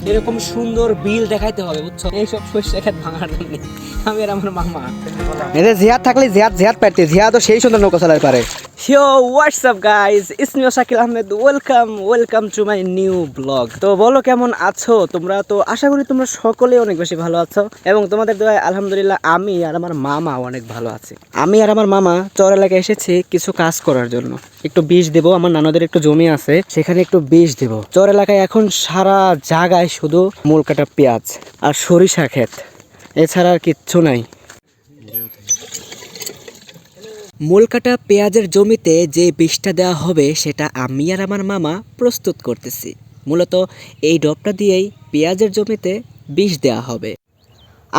এরকম সুন্দর বিল দেখাইতে হবে, বুঝছো? এইসব শস্য খেত ভাঙার জন্য আমি আর আমার মামা। এদের জিহাদ থাকলে জিহাদ পারতে, জিহাদ তো সেই সুন্দর নৌকা চালাতে পারে। Yo, what's up guys? It's me Shakil Ahmed. Welcome to my new vlog. তো বলো কেমন আছো তোমরা? তো আশা করি তোমরা সকলেই অনেক বেশি ভালো আছো এবং তোমাদের দোয়ায় আলহামদুলিল্লাহ আমি আর আমার মামা অনেক ভালো আছি। আমি আর আমার মামা চর এলাকায় এসেছি কিছু কাজ করার জন্য। একটু বীজ দেবো, আমার নানাদের একটু জমি আছে সেখানে একটু বীজ দেবো। চর এলাকায় এখন সারা জায়গায় শুধু মূল কাটা পেঁয়াজ আর সরিষা ক্ষেত, এছাড়া আর কিচ্ছু নাই। মূল কাটা পেঁয়াজের জমিতে যে বীজটা দেওয়া হবে সেটা আমি আর আমার মামা প্রস্তুত করতেছি। মূলত এই ডবটা দিয়েই পেঁয়াজের জমিতে বীজ দেওয়া হবে।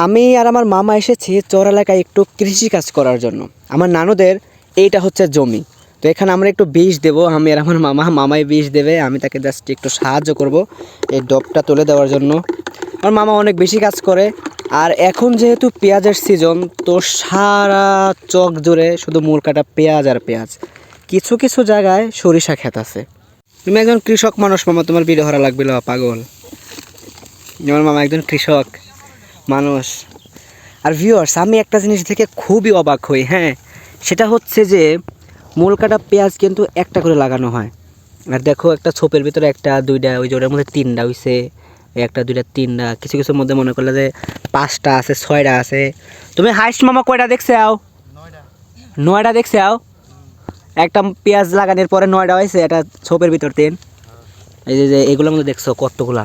আমি আর আমার মামা এসেছি চর এলাকায় একটু কৃষি কাজ করার জন্য। আমার নানুদের এইটা হচ্ছে জমি, তো এখানে আমরা একটু বীজ দেবো। আমি আর আমার মামাই বীজ দেবে, আমি তাকে জাস্ট একটু সাহায্য করব এই ডবটা তুলে দেওয়ার জন্য। আমার মামা অনেক বেশি কাজ করে। আর এখন যেহেতু পেঁয়াজের সিজন, তো সারা চক জুড়ে শুধু মূল কাটা পেঁয়াজ আর পেঁয়াজ। কিছু কিছু জায়গায় সরিষা ক্ষেত আছে। তুমি একজন কৃষক মানুষ মামা, তোমার ভিডিও হারা লাগবে পাগল। আমার মামা একজন কৃষক মানুষ। আর ভিউয়ার্স, আমি একটা জিনিস দেখে খুবই অবাক হই, হ্যাঁ, সেটা হচ্ছে যে মূল কাটা পেঁয়াজ কিন্তু একটা করে লাগানো হয়। আর দেখো, একটা ছোপের ভিতরে একটা দুইটা, ওই যে ওটার মধ্যে তিনটা হইছে, একটা দুইটা তিনটা, কিছু কিছুর মধ্যে মনে করলে যে 5টা আছে 6টা আছে। তুমি হাইস্ট মামা কয়টা দেখছে আও? 9টা দেখছে আও। একটা পেঁয়াজ লাগানোর পরে 9টা হয়েছে, এটা ছোপের ভিতর 3। এই যে এগুলোর মধ্যে দেখছো কতগুলা,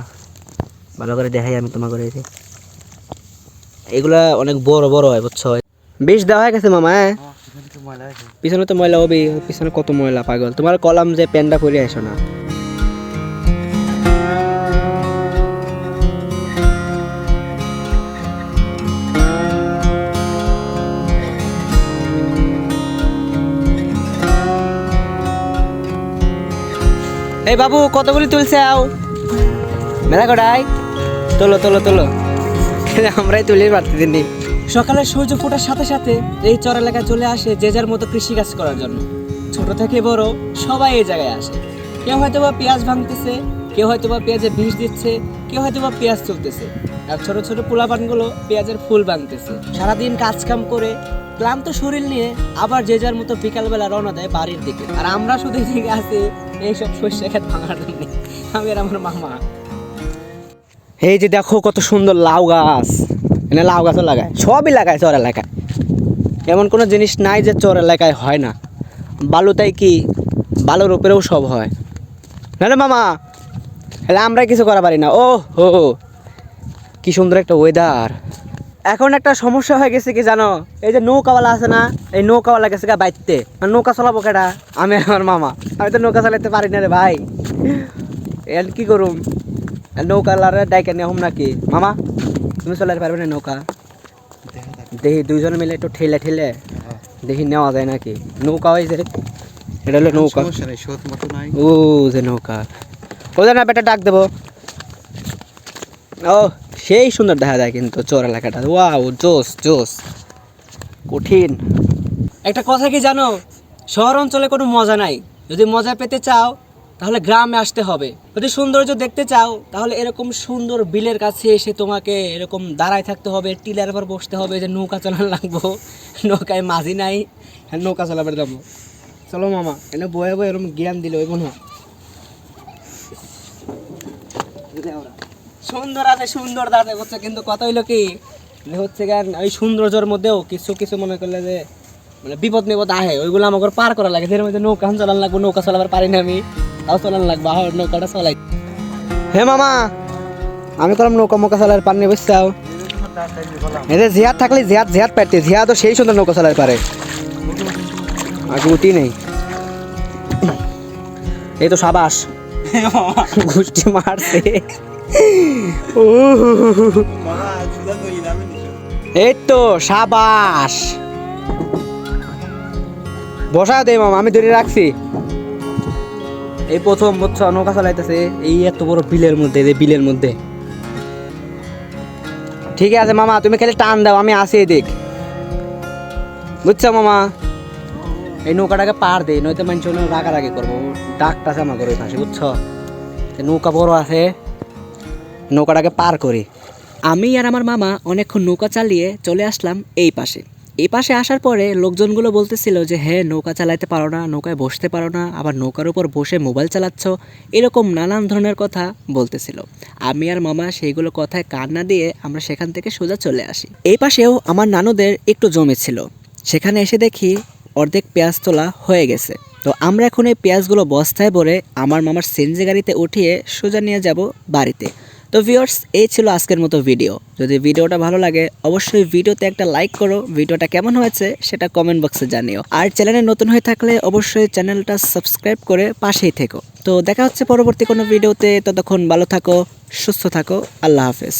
ভালো করে দেখাই আমি তোমার করে। এগুলা অনেক বড় বড় হয়, বুঝছো? বেশ দেওয়া হয়ে গেছে মামা। হ্যাঁ, পিছনে তো ময়লা হবে, পিছনে কত ময়লা পাগল। তোমার কলাম যে প্যান্টটা পরে আসো না। এই বাবু, কতগুলি তুলছে আও? মেলা কটাই? তোলো তোলো তোলো, আমরাই তুলি পারতে দিনই। সকালে সূর্য ফোটার সাথে সাথে এই চর এলাকায় চলে আসে যে যার মতো কৃষিকাজ করার জন্য। ছোট থেকে বড় সবাই এই জায়গায় আসে। কেউ হয়তো বা পেঁয়াজ ভাঙতেছে, কেউ হয়তো বা পেঁয়াজে বীজ দিচ্ছে, কেউ হয়তো বা পেঁয়াজ তুলতেছে, আর ছোট ছোট পোলাপানগুলো পেঁয়াজের ফুল ভাঙতেছে। সারাদিন কাজ কাম করে ক্লান্ত শরীর নিয়ে আবার যে যার মতো বিকালবেলা রওনা দেয় বাড়ির দিকে। আর আমরা শুধু এদিকে আছি এইসব শস্য খেত ভাঙার জন্য, আমি আর আমার মামা। এই যে দেখো কত সুন্দর লাউ গাছ, এনে লাউ গাছও লাগায়, সবই লাগায় চর এলাকায়। এমন কোনো জিনিস নাই যে চর এলাকায় হয় না। বালুতাই কি, বালুর উপরেও সব হয় না রে মামা। হলে আমরাই কিছু করা পারি না। ও হো, কি সুন্দর একটা ওয়েদার। এখন একটা সমস্যা হয়ে গেছে কি জানো? এই যে নৌকাওয়ালা আছে না, এই নৌকাওয়ালা গেছে গা বাইতে। নৌকা চালাবো কেটা? আমি আমার মামা। আমি তো নৌকা চালাতে পারি না রে ভাই। এর কি করুম? নৌকাওয়ালারে ডাইকে নিয়ে হম নাকি? মামা, তুমি চালাতে পারবে না নৌকা? দেখি দুইজনে মিলে একটু ঠেলে ঠেলে দেখি নেওয়া যায় নাকি। নৌকা হয়েছে, এটা হলো নৌকা। ও যে নৌকা, ও যে না, বেটা ডাক দেবো। ও সেই সুন্দর দেখা যায় কিন্তু চর এলাকাটা। ওয়াও, জোস জোস, কঠিন। একটা কথা কি জানো, শহর অঞ্চলে কোনো মজা নাই। যদি মজা পেতে চাও তাহলে গ্রামে আসতে হবে। যদি সৌন্দর্য দেখতে চাও তাহলে এরকম সুন্দর বিলের কাছে এসে তোমাকে এরকম দাঁড়ায় থাকতে হবে, টিলার উপর বসতে হবে, যে নৌকা চালানো লাগবো। নৌকায় মাঝি নাই, নৌকা চালাবার যাবো। চলো মামা, এনে বয়ে বয়ে এরকম জ্ঞান দিলে ওই মনে হয় সুন্দর আছে, সুন্দর দাঁড়াতে হচ্ছে। কিন্তু কথা হইলো কি হচ্ছে গান, ওই সৌন্দর্যের মধ্যেও কিছু কিছু মনে করলে যে মানে বিপদ নিপদ আহে, ওইগুলো আমাকে পার করা লাগে। এর মধ্যে নৌকা চালান লাগবো, নৌকা চালাবার পারি না আমি, তাও চালান লাগবো। আহ, নৌকাটা চালাই। হে মামা, আমি করলাম নৌকা মোকা চালার পার নিয়ে বসছাও। এদের জিহাদ থাকলে জিহাদ পারতে, জিহাদ তো সেই সুন্দর নৌকা চালাতে পারে। আর গুটি নেই, এই তো সাবাস গুষ্টি মারছে। এই তো সাবাস, বসা দে মামা, আমি ধরে রাখছি। এই প্রথম বুঝছো নৌকা চালাইতেছে এই এত বড় বিলের মধ্যে, বিলের মধ্যে। ঠিক আছে মামা, তুমি খালি টান দাও, আমি আসি এদিক, বুঝছো মামা? এই নৌকাটাকে পার দে, নয়তো মানুষ রাগারাগি করবো। ডাকটা জামা করে পাশে, বুঝছো? নৌকা বড় আছে, নৌকাটাকে পার করি। আমি আর আমার মামা অনেকক্ষণ নৌকা চালিয়ে চলে আসলাম এই পাশে। এই পাশে আসার পরে লোকজনগুলো বলতেছিল যে হ্যাঁ নৌকা চালাতে পারো না, নৌকায় বসতে পারো না, আবার নৌকার উপর বসে মোবাইল চালাচ্ছ, এরকম নানান ধরনের কথা বলতেছিল। আমি আর মামা সেইগুলো কথায় কান না দিয়ে আমরা সেখান থেকে সোজা চলে আসি। এই পাশেও আমার নানুদের একটু জমি ছিল, সেখানে এসে দেখি অর্ধেক পেঁয়াজ তোলা হয়ে গেছে। তো আমরা এখন এই পেঁয়াজগুলো বস্তায় ভরে আমার মামার সিএনজি গাড়িতে উঠিয়ে সোজা নিয়ে যাব বাড়িতে। তো ভিউয়ার্স, এই ছিল আজকের মতো ভিডিও। যদি ভিডিওটা ভালো লাগে অবশ্যই ভিডিওতে একটা লাইক করো, ভিডিওটা কেমন হয়েছে সেটা কমেন্ট বক্সে জানিও। আর চ্যানেলে নতুন হয়ে থাকলে অবশ্যই চ্যানেলটা সাবস্ক্রাইব করে পাশেই থেকো। তো দেখা হচ্ছে পরবর্তী কোনো ভিডিওতে, ততক্ষণ ভালো থাকো, সুস্থ থাকো, আল্লাহ হাফেজ।